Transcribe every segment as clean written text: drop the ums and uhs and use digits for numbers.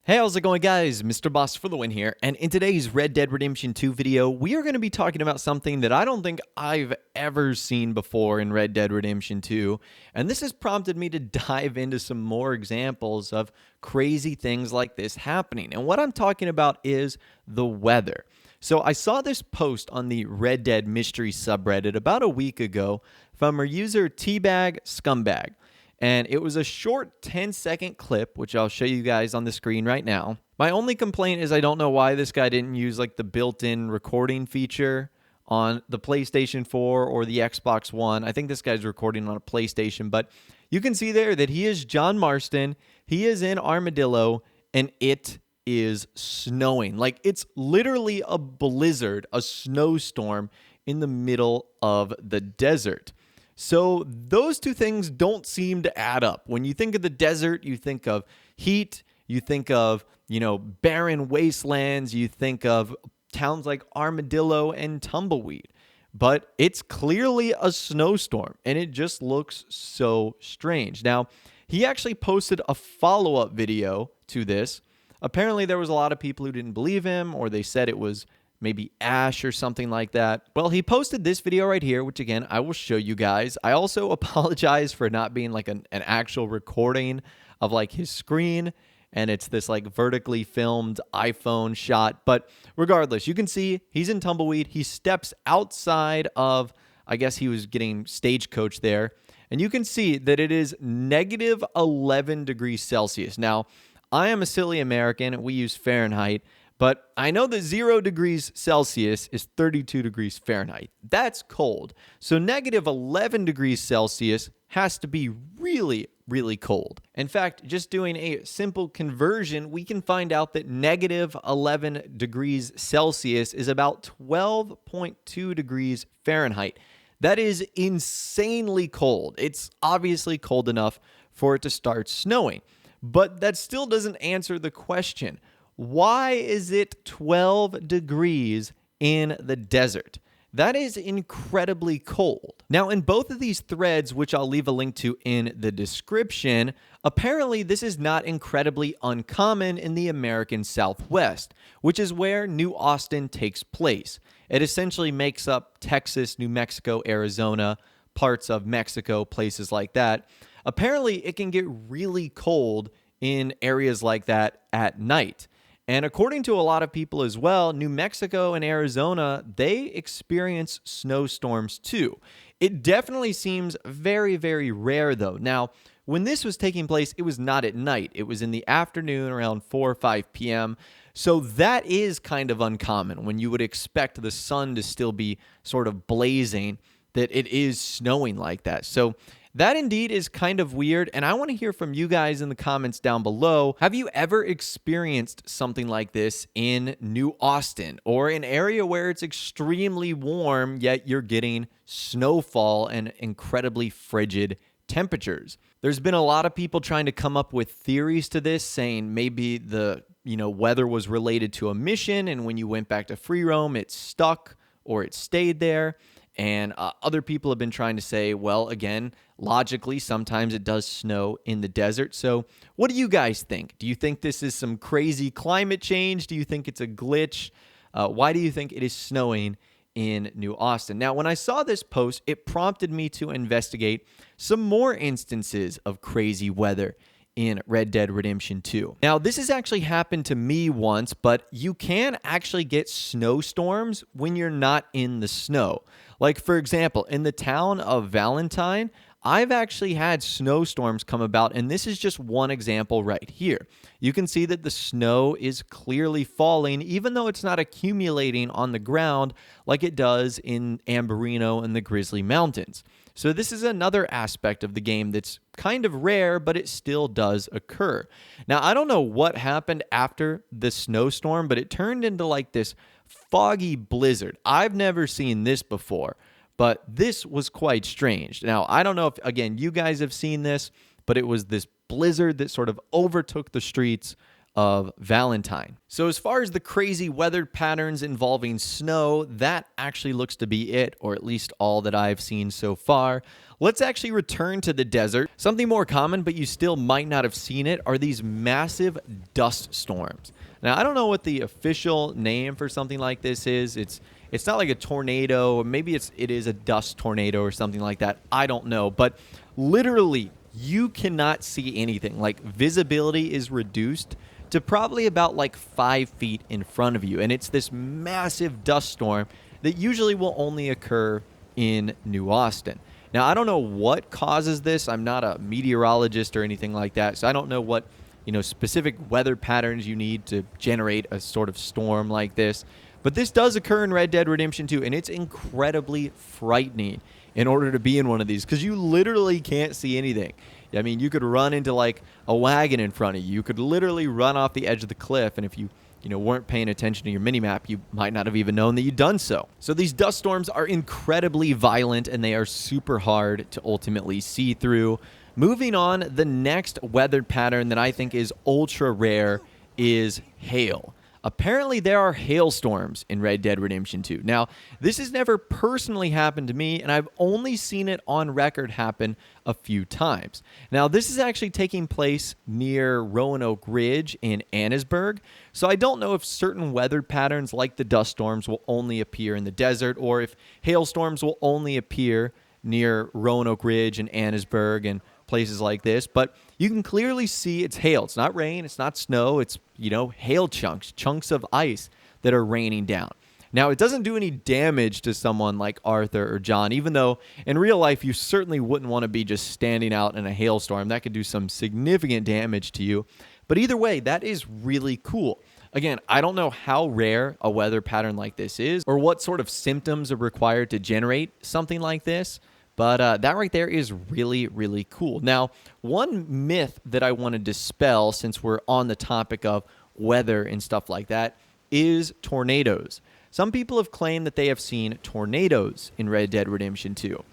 Hey, how's it going, guys? Mr. Boss for the win here, and in today's Red Dead Redemption 2 video, we are going to be talking about something that I don't think I've ever seen before in Red Dead Redemption 2, and this has prompted me to dive into some more examples of crazy things like this happening, and what I'm talking about is the weather. So I saw this post on the Red Dead Mystery subreddit about a week ago from our user Teabag Scumbag. And it was a short 10-second clip, which I'll show you guys on the screen right now. My only complaint is I don't know why this guy didn't use like the built-in recording feature on the PlayStation 4 or the Xbox One. I think this guy's recording on a PlayStation, but you can see there that he is John Marston. He is in Armadillo, and it is snowing. Like, it's literally a blizzard, a snowstorm in the middle of the desert. So those two things don't seem to add up. When you think of the desert, you think of heat, you think of, barren wastelands, you think of towns like Armadillo and Tumbleweed. But it's clearly a snowstorm, and it just looks so strange. Now, he actually posted a follow-up video to this. Apparently, there was a lot of people who didn't believe him, or they said it was maybe ash or something like that. Well, he posted this video right here, which again, I will show you guys. I also apologize for not being like an actual recording of like his screen, and it's this like vertically filmed iPhone shot. But regardless, you can see he's in Tumbleweed. He steps outside of, I guess he was getting stagecoach there, and you can see that it is negative 11 degrees Celsius. Now, I am a silly American. We use Fahrenheit. But I know that 0 degrees Celsius is 32 degrees Fahrenheit. That's cold. So negative 11 degrees Celsius has to be really, really cold. In fact, just doing a simple conversion, we can find out that negative 11 degrees Celsius is about 12.2 degrees Fahrenheit. That is insanely cold. It's obviously cold enough for it to start snowing. But that still doesn't answer the question. Why is it 12 degrees in the desert? That is incredibly cold. Now, in both of these threads, which I'll leave a link to in the description, apparently this is not incredibly uncommon in the American Southwest, which is where New Austin takes place. It essentially makes up Texas, New Mexico, Arizona, parts of Mexico, places like that. Apparently, it can get really cold in areas like that at night. And according to a lot of people as well, New Mexico and Arizona, they experience snowstorms too. It definitely seems very, very rare though. Now, when this was taking place, it was not at night. It was in the afternoon around 4 or 5 p.m. So that is kind of uncommon when you would expect the sun to still be sort of blazing, that it is snowing like that. So that indeed is kind of weird, and I want to hear from you guys in the comments down below. Have you ever experienced something like this in New Austin, or an area where it's extremely warm, yet you're getting snowfall and incredibly frigid temperatures? There's been a lot of people trying to come up with theories to this, saying maybe the weather was related to a mission, and when you went back to free roam, it stuck or it stayed there. And other people have been trying to say, well, again, logically, sometimes it does snow in the desert. So what do you guys think? Do you think this is some crazy climate change? Do you think it's a glitch? Why do you think it is snowing in New Austin? Now, when I saw this post, it prompted me to investigate some more instances of crazy weather in Red Dead Redemption 2. Now, this has actually happened to me once, but you can actually get snowstorms when you're not in the snow. Like, for example, in the town of Valentine, I've actually had snowstorms come about, and this is just one example right here. You can see that the snow is clearly falling, even though it's not accumulating on the ground like it does in Ambarino and the Grizzly Mountains. So this is another aspect of the game that's kind of rare, but it still does occur. Now, I don't know what happened after the snowstorm, but it turned into like this foggy blizzard. I've never seen this before, but this was quite strange. Now, I don't know if, again, you guys have seen this, but it was this blizzard that sort of overtook the streets of Valentine. So as far as the crazy weather patterns involving snow, that actually looks to be it, or at least all that I've seen so far. let's actually return to the desert. Something more common, but you still might not have seen it, are these massive dust storms. Now, I don't know what the official name for something like this is. It's not like a tornado, or maybe it is a dust tornado or something like that. I don't know, but literally you cannot see anything. Like, visibility is reduced to probably about like 5 feet in front of you, and it's this massive dust storm that usually will only occur in New Austin. Now, I don't know what causes this. I'm not a meteorologist or anything like that, so I don't know what specific weather patterns you need to generate a sort of storm like this. But this does occur in Red Dead Redemption 2, and it's incredibly frightening in order to be in one of these, because you literally can't see anything. I mean, you could run into like a wagon in front of you. You could literally run off the edge of the cliff, and if you weren't paying attention to your minimap, you might not have even known that you'd done so. So these dust storms are incredibly violent, and they are super hard to ultimately see through. Moving on, the next weather pattern that I think is ultra rare is hail. Apparently, there are hailstorms in Red Dead Redemption 2. Now, this has never personally happened to me, and I've only seen it on record happen a few times. Now, this is actually taking place near Roanoke Ridge in Annesburg, so I don't know if certain weather patterns like the dust storms will only appear in the desert, or if hailstorms will only appear near Roanoke Ridge and Annesburg and places like this, but you can clearly see it's hail. It's not rain, it's not snow, it's, hail chunks of ice that are raining down. Now, it doesn't do any damage to someone like Arthur or John, even though in real life you certainly wouldn't want to be just standing out in a hailstorm. That could do some significant damage to you. But either way, that is really cool. Again, I don't know how rare a weather pattern like this is, or what sort of symptoms are required to generate something like this. But that right there is really, really cool. Now, one myth that I want to dispel, since we're on the topic of weather and stuff like that, is tornadoes. Some people have claimed that they have seen tornadoes in Red Dead Redemption 2.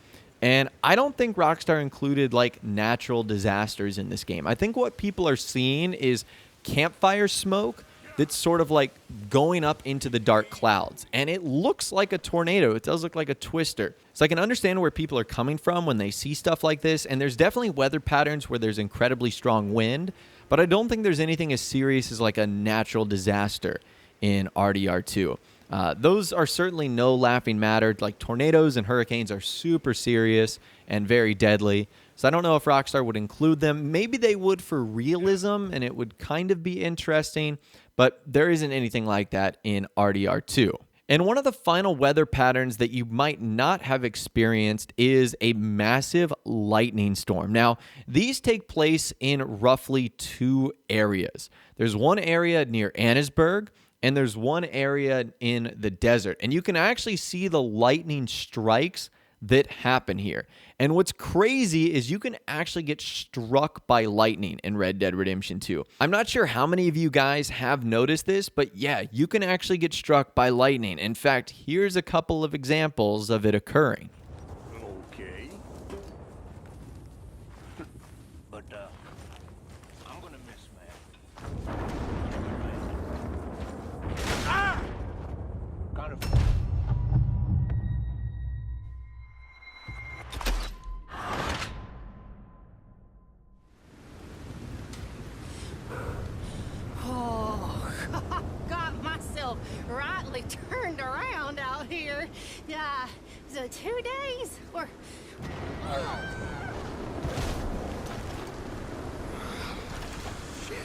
And I don't think Rockstar included like natural disasters in this game. I think what people are seeing is campfire smoke that's sort of like going up into the dark clouds. And it looks like a tornado. It does look like a twister. So I can understand where people are coming from when they see stuff like this. And there's definitely weather patterns where there's incredibly strong wind. But I don't think there's anything as serious as like a natural disaster in RDR2. Those are certainly no laughing matter. Like, tornadoes and hurricanes are super serious and very deadly. So I don't know if Rockstar would include them. Maybe they would for realism, and it would kind of be interesting. But there isn't anything like that in RDR2. And one of the final weather patterns that you might not have experienced is a massive lightning storm. Now, these take place in roughly 2 areas. There's one area near Annesburg, and there's one area in the desert. And you can actually see the lightning strikes that happen here. And what's crazy is you can actually get struck by lightning in Red Dead Redemption 2. I'm not sure how many of you guys have noticed this, but yeah, you can actually get struck by lightning. In fact, here's a couple of examples of it occurring. Okay. But, I'm gonna miss, man. Ah! Kind of. Rightly turned around out here. Yeah, so 2 days or... Shit.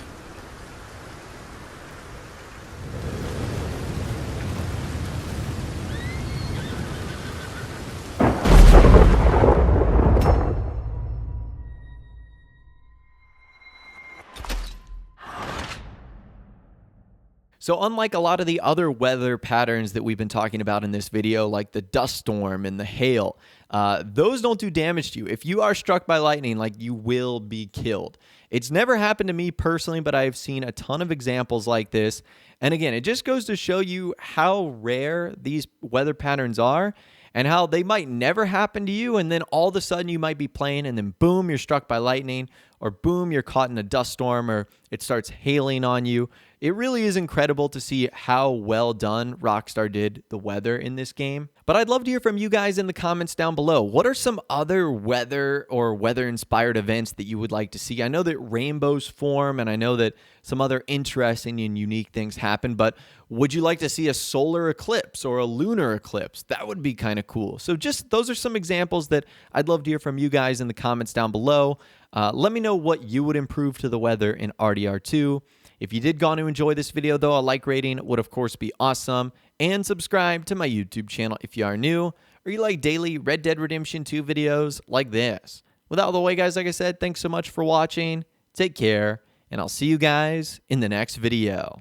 So unlike a lot of the other weather patterns that we've been talking about in this video, like the dust storm and the hail, those don't do damage to you. If you are struck by lightning, like, you will be killed. It's never happened to me personally, but I have seen a ton of examples like this. And again, it just goes to show you how rare these weather patterns are, and how they might never happen to you, and then all of a sudden you might be playing, and then boom, you're struck by lightning, or boom, you're caught in a dust storm, or it starts hailing on you. It really is incredible to see how well done Rockstar did the weather in this game. But I'd love to hear from you guys in the comments down below. What are some other weather or weather-inspired events that you would like to see? I know that rainbows form, and I know that some other interesting and unique things happen, but would you like to see a solar eclipse or a lunar eclipse? That would be kind of cool. So just those are some examples that I'd love to hear from you guys in the comments down below. Let me know what you would improve to the weather in RDR2. If you did go on to enjoy this video, though, a like rating would, of course, be awesome. And subscribe to my YouTube channel if you are new, or you like daily Red Dead Redemption 2 videos like this. With all the way, guys, like I said, thanks so much for watching. Take care, and I'll see you guys in the next video.